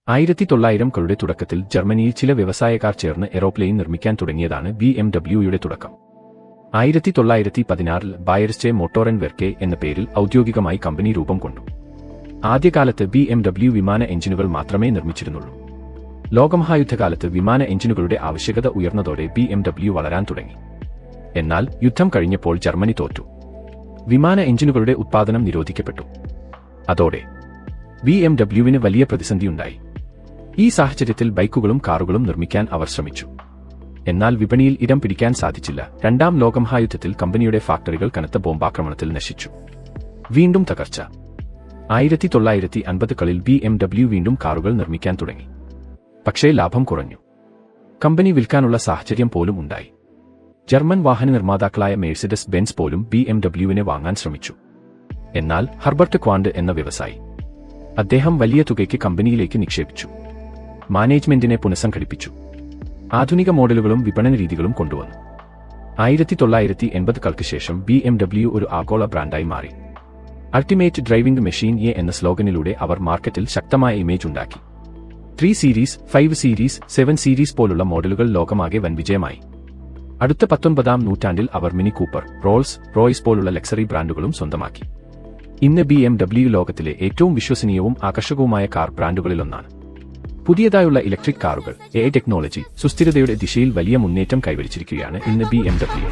1900കളുടെ തുടക്കത്തിൽ ജർമ്മനിയിൽ ചില വ്യവസായക്കാർ ചേർന്ന് എറോപ്ലെയിൻ നിർമ്മിക്കാൻ തുടങ്ങിയതാണ് BMW-യുടെ തുടക്കം. 1916-ൽ ബായർസ്ചെ മോട്ടോറൻ വെർക്കെ എന്ന പേരിൽ ഔദ്യോഗികമായി കമ്പനി രൂപം കൊണ്ടു. ആദ്യകാലത്ത് BMW വിമാന എഞ്ചിനുകൾ മാത്രമേ നിർമ്മിച്ചിരുന്നുള്ളൂ. ലോകമഹായുദ്ധകാലത്ത് വിമാന എഞ്ചിനുകളുടെ ആവശ്യകത ഉയർന്നതോടെ BMW വളരാൻ തുടങ്ങി. എന്നാൽ യുദ്ധം കഴിഞ്ഞപ്പോൾ ജർമ്മനി തോറ്റു. വിമാന എഞ്ചിനുകളുടെ ഉത്പാദനം നിരോധിക്കപ്പെട്ടു. അതോടെ BMW-വിന് വലിയ പ്രതിസന്ധിയുണ്ടായി. ഈ സാഹചര്യത്തിൽ ബൈക്കുകളും കാറുകളും നിർമ്മിക്കാൻ അവർ ശ്രമിച്ചു. എന്നാൽ വിപണിയിൽ ഇടം പിടിക്കാൻ സാധിച്ചില്ല. രണ്ടാം ലോകമഹായുദ്ധത്തിൽ കമ്പനിയുടെ ഫാക്ടറികൾ കനത്ത ബോംബാക്രമണത്തിൽ നശിച്ചു. വീണ്ടും തകർച്ച. 1950കളിൽ BMW വീണ്ടും കാറുകൾ നിർമ്മിക്കാൻ തുടങ്ങി. പക്ഷേ ലാഭം കുറഞ്ഞു. കമ്പനി വിൽക്കാനുള്ള സാഹചര്യം പോലും ഉണ്ടായി. ജർമ്മൻ വാഹന നിർമ്മാതാക്കളായ മേഴ്സിഡസ് ബെൻസ് പോലും BMW-വിനെ വാങ്ങാൻ ശ്രമിച്ചു. എന്നാൽ ഹെർബർട്ട് ക്വാണ്ട് എന്ന വ്യവസായി അദ്ദേഹം വലിയ തുകയ്ക്ക് കമ്പനിയിലേക്ക് നിക്ഷേപിച്ചു. മാനേജ്മെന്റിനെ പുനഃസംഘടിപ്പിച്ചു. ആധുനിക മോഡലുകളും വിപണന രീതികളും കൊണ്ടുവന്നു. 1980കൾക്ക് ശേഷം BMW ഒരു ആഗോള ബ്രാൻഡായി മാറി. അൾട്ടിമേറ്റ് ഡ്രൈവിംഗ് മെഷീൻ എന്ന സ്ലോഗനിലൂടെ അവർ മാർക്കറ്റിൽ ശക്തമായ ഇമേജ് ഉണ്ടാക്കി. 3 സീരീസ്, 5 സീരീസ്, 7 സീരീസ് പോലുള്ള മോഡലുകൾ ലോകമാകെ വൻവിജയമായി. അടുത്ത 19ാം നൂറ്റാണ്ടിൽ അവർ മിനി കൂപ്പർ, റോൾസ് റോയ്സ് പോലുള്ള ലക്സറി ബ്രാൻഡുകളും സ്വന്തമാക്കി. ഇന്ന് BMW ലോകത്തിലെ ഏറ്റവും വിശ്വസനീയവും ആകർഷകവുമായ കാർ ബ്രാൻഡുകളിലൊന്നാണ്. പുതിയതായുള്ള ഇലക്ട്രിക് കാറുകൾ, AI ടെക്നോളജി, സുസ്ഥിരതയുടെ ദിശയിൽ വലിയ മുന്നേറ്റം കൈവരിച്ചിരിക്കുകയാണ് ഇന്ന് BMW.